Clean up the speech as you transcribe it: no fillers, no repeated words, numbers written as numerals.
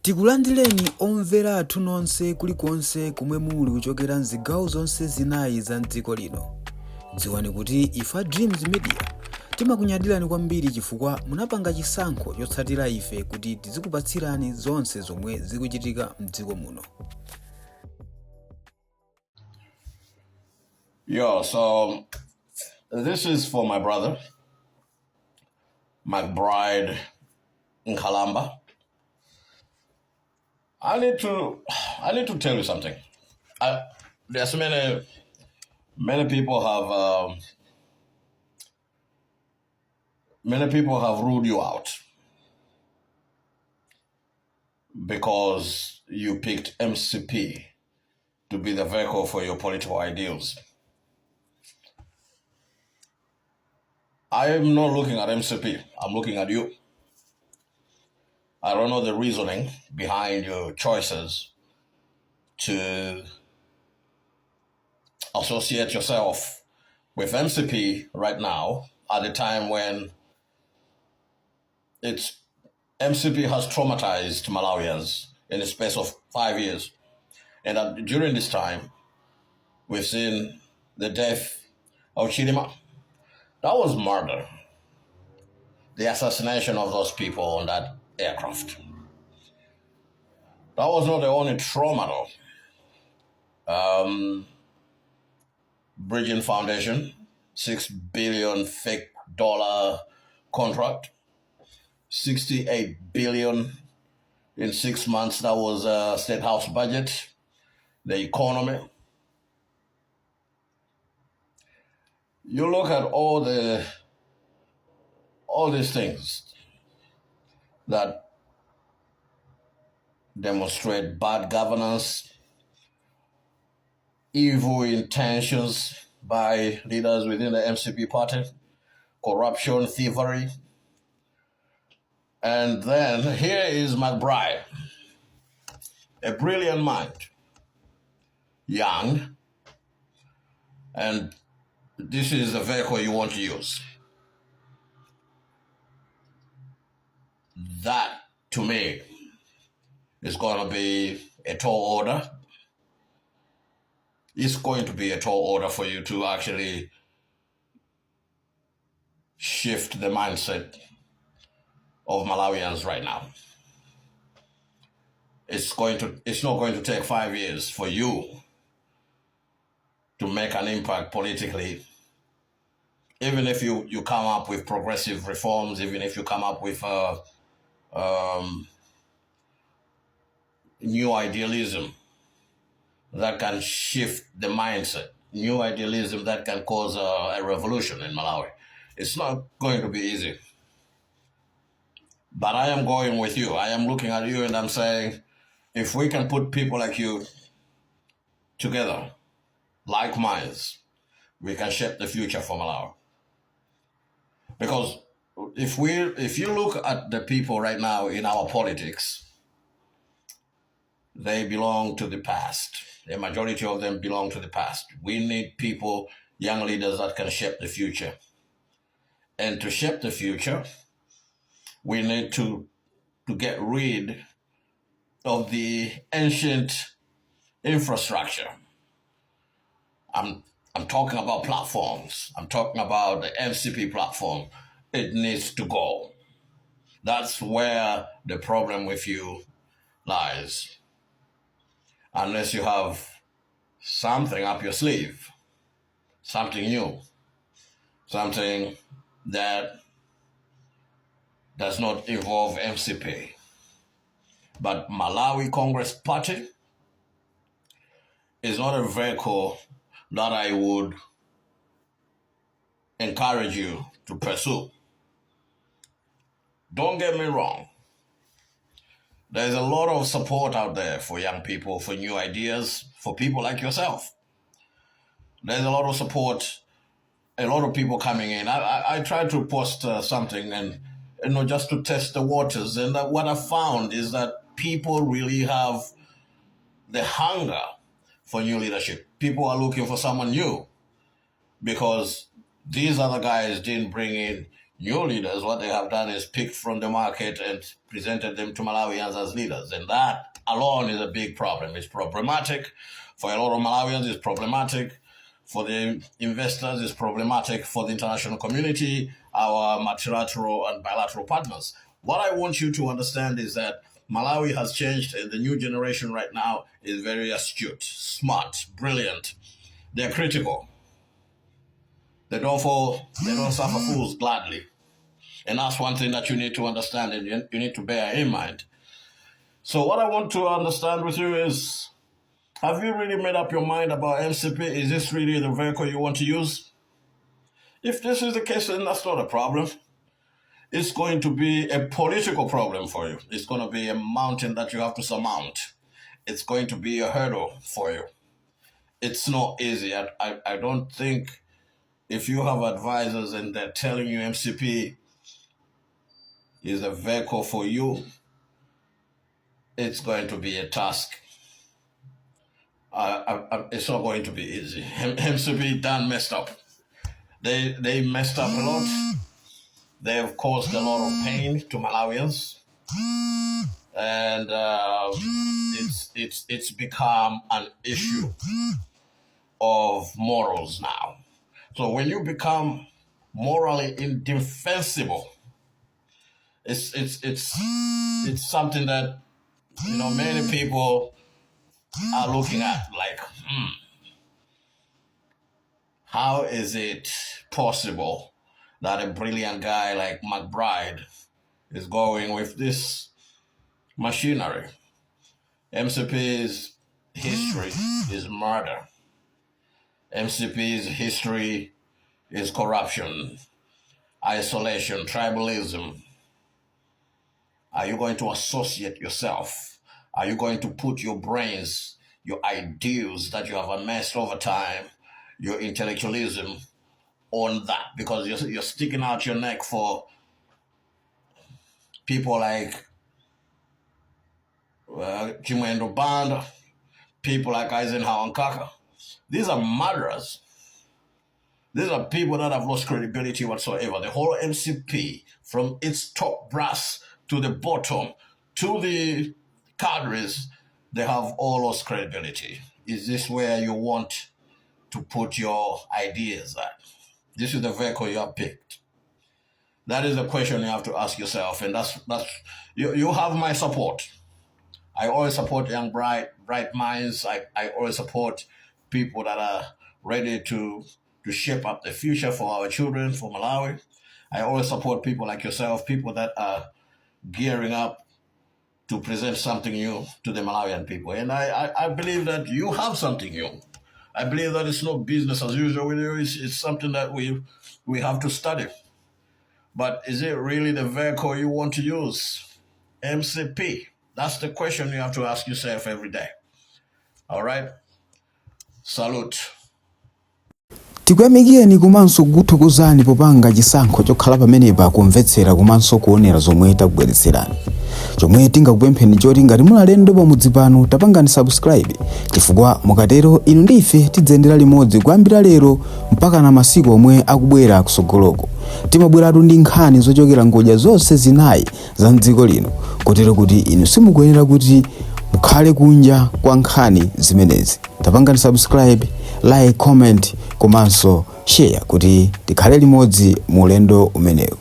Tikulandireni omvera athu nonse kulikonse kumwe muli kuchokera mzigawo zonse zinayi za mdziko lino. Dziwani kuti ife Dreams Media timakunyadirani kwambiri chifukwa munapanga chisankho chotsatira ife kuti tizikupatsirani zonse zomwe zikuchitika mdziko muno. Yo, so this is for my brother, McBride Nkalamba. I need to tell you something. There's many people have ruled you out because you picked MCP to be the vehicle for your political ideals. I am not looking at MCP. I'm looking at you. I don't know the reasoning behind your choices to associate yourself with MCP right now at a time when MCP has traumatized Malawians in the space of 5 years. And during this time, we've seen the death of Chidima. That was murder. The assassination of those people on that aircraft. That was not the only trauma though. Bridging Foundation, $6 billion fake dollar contract, $68 billion in 6 months. That was State House budget, the economy. You look at all these things that demonstrate bad governance, evil intentions by leaders within the MCP party, corruption, thievery. And then here is McBride, a brilliant mind, young, and this is the vehicle you want to use. That, to me, is going to be a tall order. It's going to be a tall order for you to actually shift the mindset of Malawians right now. It's not going to take 5 years for you to make an impact politically. Even if you come up with progressive reforms, even if you come up with new idealism that can shift the mindset, new idealism that can cause a revolution in Malawi. It's not going to be easy. But I am going with you. I am looking at you and I'm saying, if we can put people like you together, like minds, we can shape the future for Malawi. Because if you look at the people right now in our politics, they belong to the past. The majority of them belong to the past. We need people, young leaders that can shape the future. And to shape the future, we need to get rid of the ancient infrastructure. I'm talking about platforms. I'm talking about the MCP platform. It needs to go. That's where the problem with you lies. Unless you have something up your sleeve, something new, something that does not involve MCP. But Malawi Congress Party is not a vehicle that I would encourage you to pursue. Don't get me wrong. There's a lot of support out there for young people, for new ideas, for people like yourself. There's a lot of support, a lot of people coming in. I tried to post something and just to test the waters. And what I found is that people really have the hunger for new leadership. People are looking for someone new because these other guys didn't bring in new leaders, what they have done is picked from the market and presented them to Malawians as leaders. And that alone is a big problem. It's problematic for a lot of Malawians. It's problematic for the investors. It's problematic for the international community, our multilateral and bilateral partners. What I want you to understand is that Malawi has changed, and the new generation right now is very astute, smart, brilliant. They're critical. They don't suffer fools gladly. And that's one thing that you need to understand and you need to bear in mind. So what I want to understand with you is, have you really made up your mind about MCP? Is this really the vehicle you want to use? If this is the case, then that's not a problem. It's going to be a political problem for you. It's going to be a mountain that you have to surmount. It's going to be a hurdle for you. It's not easy. I don't think if you have advisors and they're telling you MCP is a vehicle for you, it's going to be a task. It's not going to be easy. MCP done messed up. They messed up a lot. They have caused a lot of pain to Malawians, and it's become an issue of morals now. So when you become morally indefensible, it's something that many people are looking at like, how is it possible that a brilliant guy like McBride is going with this machinery? MCP's history is murder. MCP's history is corruption, isolation, tribalism. Are you going to associate yourself? Are you going to put your brains, your ideals that you have amassed over time, your intellectualism on that? Because you're sticking out your neck for people like Chimwendo Banda, people like Eisenhower and Kaka. These are murderers. These are people that have lost credibility whatsoever. The whole MCP, from its top brass to the bottom, to the cadres, they have all lost credibility. Is this where you want to put your ideas at? This is the vehicle you have picked. That is the question you have to ask yourself, and that's you have my support. I always support young bright minds. I always support people that are ready to shape up the future for our children, for Malawi. I always support people like yourself, people that are gearing up to present something new to the Malawian people. And I believe that you have something new. I believe that it's not business as usual with you. It's something that we have to study. But is it really the vehicle you want to use? MCP. That's the question you have to ask yourself every day. All right? Salute. Tikuyamikeni komanso kuthokozani popanga chisankho chokhala pamenepa kumvetsera komanso kuonera zomwe takubweretserani. Chomwe tingakupempheni choti ngati muli alendo pamudzi pano tapangani subscribe, chifukwa mukatero inu ndi ife tidzayendera limodzi kuyambira lero mpaka na masiku omwe akubwera kusogoloko. Timabweratu ndi nkhani zochokera ngodya zonse zinayi za mdziko lino, kotero kuti inu simukuyenera kuti mukhale kunja kwa nkhani zimenezi. Tapangani subscribe, like, comment komanso share kuti tikhale limodzi mu ulendo umenewu.